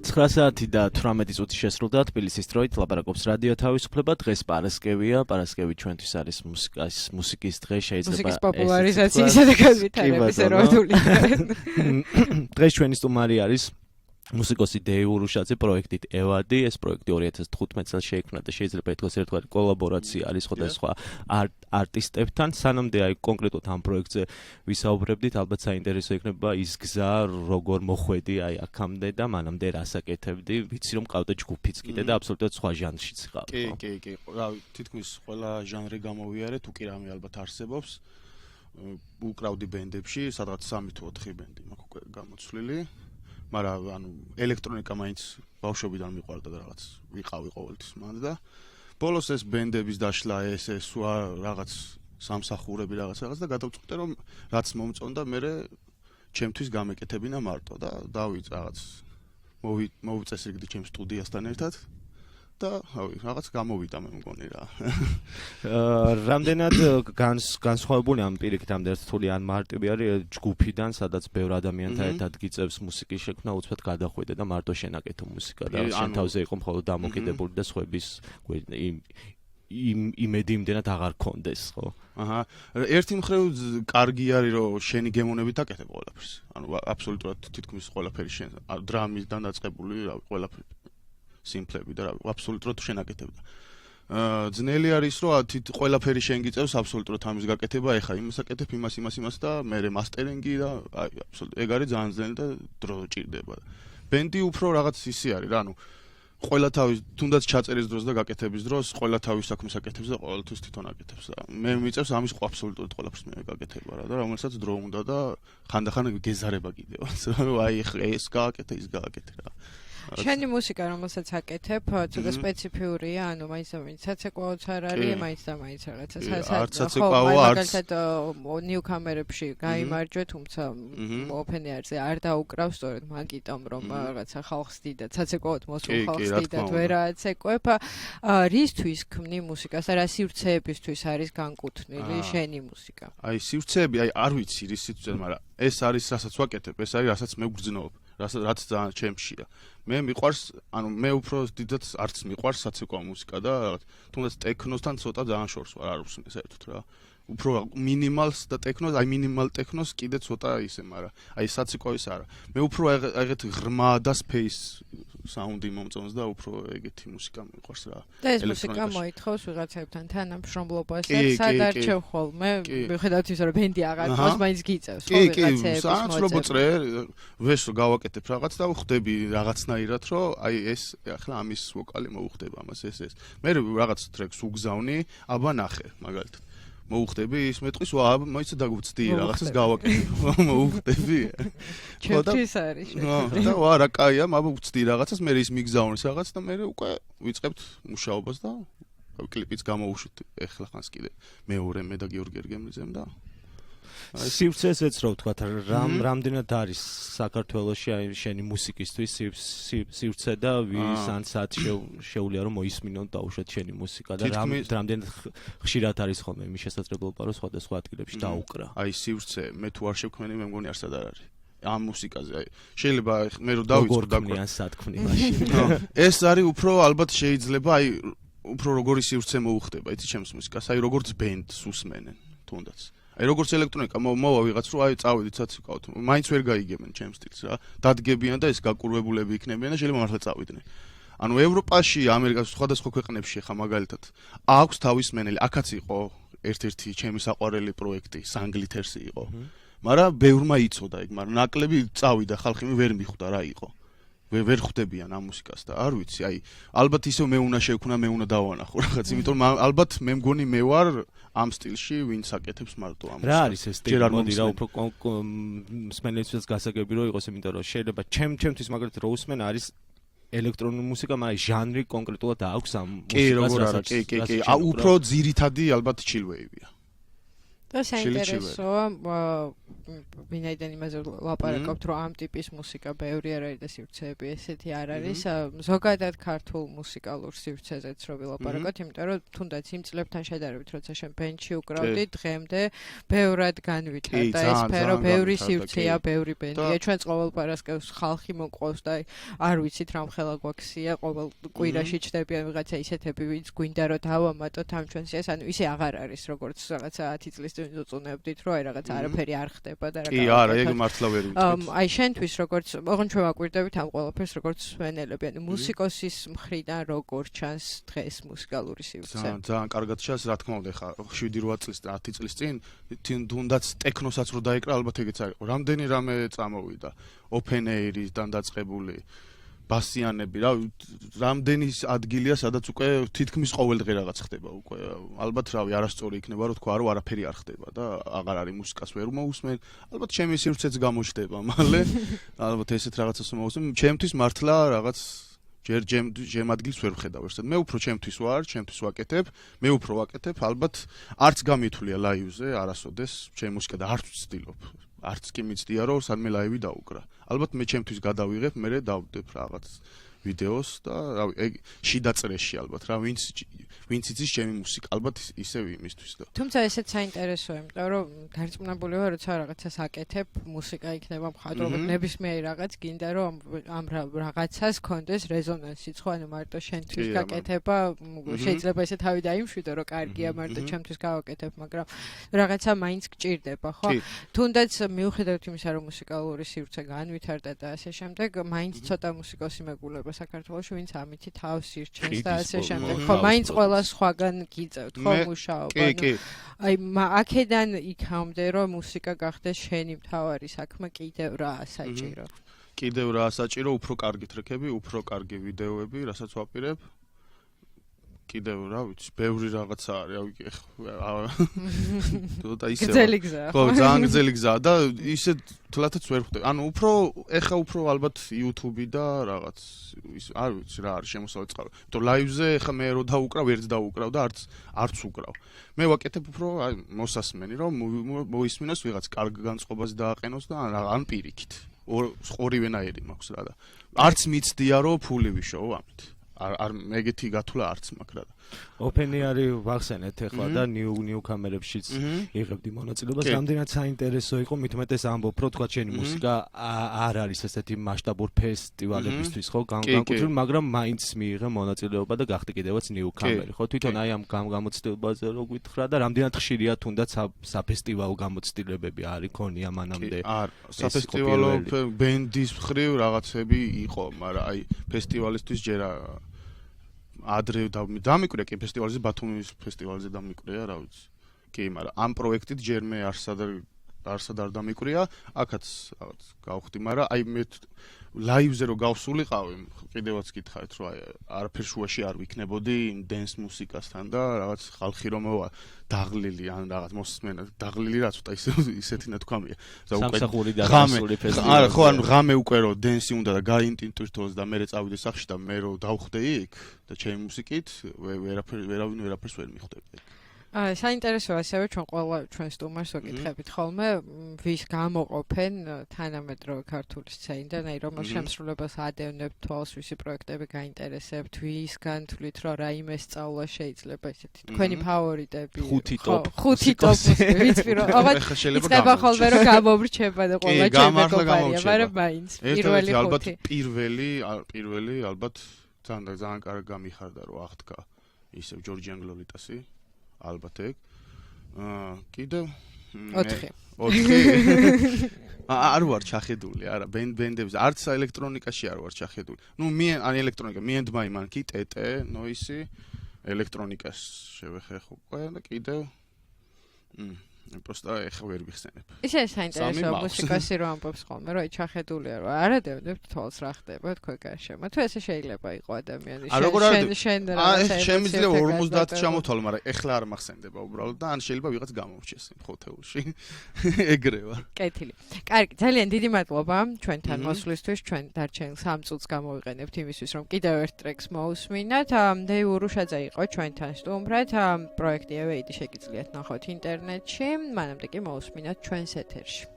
9 საათი და 18 წუთი შესრულდა თბილისის დროით ლაპარაკობს რადიო თავისუფლება. დღეს პარასკევია. პარასკევი ჩვენთვის არის მუსიკის დღე, შეიძლება მუსიკის პოპულარიზაციისა და განვითარების ეროვნული დღეს ჩვენი სტუმარი არის მუსიკოსი დეივ ურუშაძე პროექტით ევადი. ეს პროექტი 2015 წელს შეიქმნა და შეიძლება ითქვას ერთგვარი კოლაბორაცია არის სხვადასხვა არტისტებთან. სანამდე აი კონკრეტულად ამ პროექტზე ვისაუბრებდით, ალბათ საინტერესო იქნება ის გზა, როგორ მოხვედი აი აქამდე და მანამდე რას აკეთებდი. ვიცი რომ ყავდა ჯგუფიც კიდე და აბსოლუტურად სხვა ჟანრშიც ყავდა. კი. რავი, თითქმის ყველა ჟანრი გამოვიარეთ, უკი რამე ალბათ არსებობს. უკრავდი ბენდებში, სადღაც 3 თუ 4 ბენდი მაქვს უკვე გამოცვლილი. მაგრამ ანუ ელექტრონიკა მაინც ბავშვობიდან მიყვარდა და რაღაც ვიყავი ყოველთვის მანდ და ბოლოს ეს ბენდების დაშლა ეს რაღაც სამსახურები რაღაც და გადავწყვიტე რომ რაც მომწონდა მე ჩემთვის გამეკეთებინა მარტო და დავიწყე რაღაც მოვიწესრიგდი ჩემ სტუდიასთან ერთად და რაღაც გამოვიდა მე მგონი რა. რამდენად განსხვავებული ამ პირიქით ამდენ რთული ან მარტივი არის ჯგუფიდან, სადაც ბევრ ადამიანთან ერთად გიწევს მუსიკის შექმნა, უცბად გადახვიდე და მარტო შენ აკეთო მუსიკა და შენ თავზე იყო მხოლოდ დამოკიდებული და სხვების იმედი იმდენად აღარ კონდეს, ხო? აჰა. ერთი მხრივ კარგი არის რომ შენი გემოვნებით აკეთებ ყველაფერს. ანუ აბსოლუტურად თითქმის ყველაფერი შენ დრამისგან დაწყებული რა ყველაფერი სიმფლები და აბსოლუტურად შენ აკეთებდა. ძნელი არის რომ ყველაფერი შენ გიწევს აბსოლუტურად ამის გაკეთება, ეხა იმას აკეთებ, იმას და მე მასტერინგი და აი აბსოლუტურად ეგ არის ძალიან ძნელი და დრო ჭირდება. ბენდი უფრო რაღაც ისი არის რა, ანუ ყველა თავის თუნდაც ჩაწერის დროს და გაკეთების დროს ყველა თავის საქმეს აკეთებს და ყოველთვის თვითონ აკეთებს და მე მიწევს ამის აბსოლუტურად ყველაფერს მე გაკეთება რა და რომელსაც დრო უნდა და ხანდახან გეზარება კიდევაც რომ აი ეს გააკეთე ის გააკეთე რა. შენი მუსიკა რომელსაც აკეთებ, ცოტა სპეციფიურია, ანუ მაინც საცეკვაოც არ არის, მაინც რაღაცა მაგალითად ნიუქამერებში გაიმარჯვე, თუმცა ოპენ ეარზე არ დაუკრავ სწორედ მაგიტომ რომ რაღაცა ხალხს დიდად საცეკვაოდ მოსულ ხალხს დიდად ვერააცეკვებ. რისთვის ქმნი მუსიკას? რა სივრცეებისთვის არის განკუთვნილი შენი მუსიკა? აი სივრცეები, აი არ ვიცი რის სივრცე, მაგრამ ეს არის რასაც ვაკეთებ, ეს არის რასაც მე ვგრძნობ. რაც ძალიან ჩემშია. მე მიყვარს, ანუ მე უფრო დიდად არც მიყვარს საცეკვაო მუსიკა და რაღაც თუნდაც ტექნოსთან ცოტა ძალიან შორს ვარ არ უსმენ საერთოდ რა. უფრო მინიმალს და ტექნოს, აი მინიმალ ტექნოს კიდე ცოტა ისე, მაგრამ აი საცეკვაო ის არა. მე უფრო ეგეთ ღრმა და სპეის საუნდი მომწონს და უფრო ეგეთი მუსიკა მიყვარს რა. და ეს მუსიკა მოითხოვს ვიღაცებთან თანამშრომლობასაც, სად არჩევ ხოლმე, მიუხედავად იმისა, რომ ბენდი აღარ ყავს, მაინც გიწევს ხო ვიღაცების მოწევს. სანაცვლო წრე ვეშო გავაკეთებ რაღაც და ვხვდები რაღაცნაირად, რომ აი ეს ახლა ამის ვოკალი მოუხდება ამას ეს. მე რაღაც ტრეკს უგზავნი, აბა ნახე მაგალითად. მოუხდები ის მეტყვის მოიცა დაგვწდი რაღაცას გავაკეთე მოუხდები ჩემთვის არის და რა კაია აბა ვწდი რაღაცას მე ის მიგზავნის რაღაც და მე უკვე ვიწყებთ მუშაობას და კლიპიც გამოუშვით ეხლა ხანს კიდე მეორე მე და გიორგი ერგემლიძემ და სივრცესაც რო ვთქვათ რამდენად არის საქართველოში აი შენი მუსიკისთვის სივრცე და ვის ან სად შეუძლია რომ მოისმინონ დაუშვათ შენი მუსიკა და რამდენად ხშირად არის ხოლმე იმის შესაძლებლობა რომ სხვადასხვა ადგილებში დაუკრა. აი სივრცე მე თუ არ შევქმენი მე მგონი არსად არ არის. ამ მუსიკაზე აი შეიძლება მე რო დავიწყო და სად ქმნი მაშინ. ეს არის უფრო ალბათ შეიძლება აი უფრო როგორი სივრცე მოუხდება იცი ჩემს მუსიკას აი როგორც ბენდს უსმენენ თუნდაც. აი როგორც ელექტრონიკა მოვა ვიღაც რომ აი წავედით საციკავთ მაინც ვერ გაიგებენ ჩემ სტილს რა დადგებიან და ეს გაკურვებულები იქნებიან და შეიძლება მართლა წავიდნენ ანუ ევროპაში ამერიკაში სხვადასხვა ქვეყნებში ხა მაგალითად აქვს თავის მენელი აქაც იყო ერთ-ერთი ჩემი საყვარელი პროექტი სანგლითერსი იყო მაგრამ ბევრმა იცოდა ეგ მაგრამ ნაკლები წავიდა ხალხი ვერ მიხვდა რა იყო ვერ ხვდებიან ამ მუსიკას და არ ვიცი აი ალბათ ისევ მე უნდა შევქნა მე უნდა დავანახო რაღაც იმიტომ ალბათ მე მგონი მე ვარ ამ სტილში ვინც აკეთებს მარტო ამ რა არის ეს სტილი მოდი რა უფრო მსმენელისთვის გასაგები რომ იყოს იმიტომ რომ შეიძლება ჩემთვის მაგალითად რო უსმენ არის ელექტრონული მუსიკა მაგრამ ჟანრი კონკრეტულად აქვს ამ მუსიკას კი უფრო ძირითადი ალბათ ჩილვეივია და საინტერესოა ვინაიდან იმაზე ლაპარაკობთ რომ ამ ტიპის მუსიკა ბევრი არ არის და სივრცეები ესეთი არ არის ზოგადად ქართულ მუსიკალურ სივრცეზეც რო ვილაპარაკოთ იმიტომ რომ თუნდაც იმ წლებთან შედარებით როცა შენ ბენდში უკრავდი დღემდე ბევრად განვითარდა ეს სფერო ბევრი სივრცეა ბევრი ბენდია ჩვენ ყოველ პარასკევს ხალხი მოყვავს და არ ვიცით რა მხელა გვაქვსია ყოველ კვირაში ჩდებიან ვიღაცა ისეთები ვინც გვინდა რომ დავამატოთ ამ ჩვენს ეს ანუ ისე აღარ არის როგორც რაღაცა 10 წლის წინ უწუნებდით რომ აი რაღაც არაფერი არ ხდება და რა კი არა ეგ მართლა ვერ ვიტყვით აი შენთვის როგორც ოღონდ ჩვენ ვაკვირდებით ამ ყველაფერს როგორც სვენელები ანუ მუსიკოსის მხრიდან როგორ ჩანს დღეს მუსიკალური სივრცე ძალიან კარგად ჩანს რა თქმა უნდა ხა 7-8 წლის 10 წლის წინ თუნდაც ტექნოსაც რო დაიკრა ალბათ ეგეც არის რამდენი რამე წამოვიდა open air-დან დაწყებული ბასიანები რა რამდენი ადგილია სადაც უკვე თითქმის ყოველდღე რაღაც ხდება უკვე ალბათ რავი არასწორი იქნება რომ თქვა რომ არაფერი არ ხდება და აღარ არის მუსიკას ვერ მოусმენ ალბათ ჩემი სივრცეც გამოჩდება მალე ალბათ ესეთ რაღაცას მოусმენ ჩემთვის მართლა რაღაც ჯერ ჯემ ადგილს ვერ ვხედავ ერთად მე უფრო ჩემთვის ვარ ჩემთვის ვაკეთებ მე უფრო ვაკეთებ ალბათ არც გამithულია ლაივზე არასოდეს ჩემი მუსიკა და არც ვცდილობ არც კი მიცდია რომ სადმე ლაივი დაუკრა ალბათ მე ჩემთვის გადავიღებ მე დავდებ რაღაც ვიდეოს და რავი ეგ შიდა წრეში ალბათ რა ვინც იცის ჩემი მუსიკა ალბათ ისევ იმისთვის და თუმცა ესეც საინტერესოა იმიტომ რომ დარწმუნებული ვარ როცა რაღაცას აკეთებ მუსიკა იქნება მხატვრობა ნებისმიერ რაღაც გინდა რომ ამ რაღაცას კონდეს რეზონანსიც ხო ანუ მარტო შენთვის გაკეთება შეიძლება ესე თავი დაიმშვიდო რომ კარგია მარტო ჩემთვის გავაკეთებ მაგრამ რაღაცა მაინც გჭირდება ხო თუნდაც მიუხედავად იმისა რომ მუსიკალური სივრცე განვითარდა და ასე შემდეგ მაინც ცოტა მუსიკოსი მეგულება საქართველოში ვინც ამითი თავს ირჩენს და ასე შემდეგ ხო მაინც ყველა სხვაგან გიწევთ ხო მუშაობა აი აქედან იქამდე რომ მუსიკა გახდეს შენი მთავარი საქმე კიდევ რა საჭირო კიდევ რა საჭირო უფრო კარგი ტრეკები უფრო კარგი ვიდეოები რასაც ვაპირებ კიდევ რა ვიცი ბევრი რაღაცა არის და ისე ხო ძალიან გრძელი გზაა და ისე თლათაც ვერ ხვდები ანუ უფრო ეხა უფრო ალბათ YouTube და რაღაც ის არ ვიცი რა არის შემოსავალი წყარო იმიტომ ლაივზე ეხა მე რო დაუკრავ ერთ დაუკრავ და არც უკრავ მე ვაკეთებ უფრო აი მოსასმენი რომ მოისმინოს ვიღაც კარგ განწყობას დააყენოს და ან პირიქით ორივენაირი მაქვს რა და არც მიცდია რომ ფული ვიშოვო ამით არ მეგეთი გათვლა არც მაქვს რა open air-ი ვახსენეთ ახლა და new camera-ებშიც იღებდი მონაწილეობას რამდენად საინტერესო იყო მithumetes ამბობ რომ თქვა ჩემი მუსიკა არ არის ესეთი მასშტაბურ ფესტივალებისთვის ხო განკუთვნილ მაგრამ მაინც მიიღე მონაწილეობა და გახდი კიდევაც new camera ხო თვითონ აი ამ გამოცდილებაზე რო გითხრა და რამდენად ხშირია თუნდაც საფესტივალო გამოცდილებები არის ქონია მანამდე საფესტივალო ბენდის მხრივ რაღაცები იყო მაგრამ აი ფესტივალისთვის ჯერ ადრე დამიკვრია კი ფესტივალზე ბათუმის ფესტივალზე დამიკვრია რა ვიცი კი მაგრამ ამ პროექტით ჯერ მე არსად არ დამიკვრია აქაც რაღაც გავხდი მაგრამ აი მე ლაივზე რო გავსულიყავი კიდევაც გითხარით რომ აი არაფერ შუაში არ ვიქნებოდი დენს მუსიკასთან და რაღაც ხალხი რომ მოვა დაღლილი ან რაღაც მოსმენა დაღლილი რაც უთა ისეთი ნათქვამია სამსახური და გასული ფესტივალი არა ხო ანუ ღამე უკვე რო დენსი უნდა და გაინტინტვირთოს და მე წავიდე სახში და მე რო დავხვდე იქ და ჩემი მუსიკით ვერავინ ვერაფერს ვერ მიხვდები საინტერესოა ასევე ჩვენ ყველა ჩვენ სტუმარს ვეკითხებით ხოლმე ვის გამოყოფენ თანამედროვე ქართული სცენიდან აი რომელ შემსრულებას ადევნებთ თვალს ვისი პროექტები გაინტერესებთ ვისგან თვლით რომ რაიმე სწავლა შეიძლება ესეთი თქვენი ფავორიტები 5 ტოპ ვიცი რომ ალბათ შეიძლება ხოლმე რომ გამოვრჩება და ყველა ჩემი კომპანია მაგრამ მაინც პირველი ალბათ ძალიან კარგი გამიხარდა რომ აღდგა ისევ ჯორჯიან გლოლიტასი ალბათ ეგ კიდევ 4 არ ვარ ჩახედული არა ბენდებზე არც ელექტრონიკაში არ ვარ ჩახედული ნუ ან ელექტრონიკა and my monkey ტეტე ნოისი ელექტრონიკას შევეხე უკვე და კიდევ просто ეხა ვერ ვიხსენებ. ისე საინტერესო მუსიკასი რომ ამბობს ხოლმე, რომ ჩახედულია რომ არადევნებთ თვალს რა ხდება თქვენ გარშემო. თუ ესე შეიძლება იყო ადამიანი შენ შემიძლია 50 ჩამოთვალო, მაგრამ ეხლა არ მახსენდება უბრალოდ და ან შეიძლება ვიღაც გამოვჩეს იმ ხოთეულში. ეგრევა. კეთილი. კარგი, ძალიან დიდი მადლობა ჩვენთან მოსვლისთვის, ჩვენ დარჩენილ 3 წუთს გამოვიყენებთ იმისთვის, რომ კიდევ ერთ ტრეკს მოусმინათ. დეი ურუშაძე იყო ჩვენთან სტუმრად. პროექტი ევეიდი შეგიძლიათ ნახოთ ინტერნეტში. მანამდე კი მოусმინოთ ჩვენს ეთერში.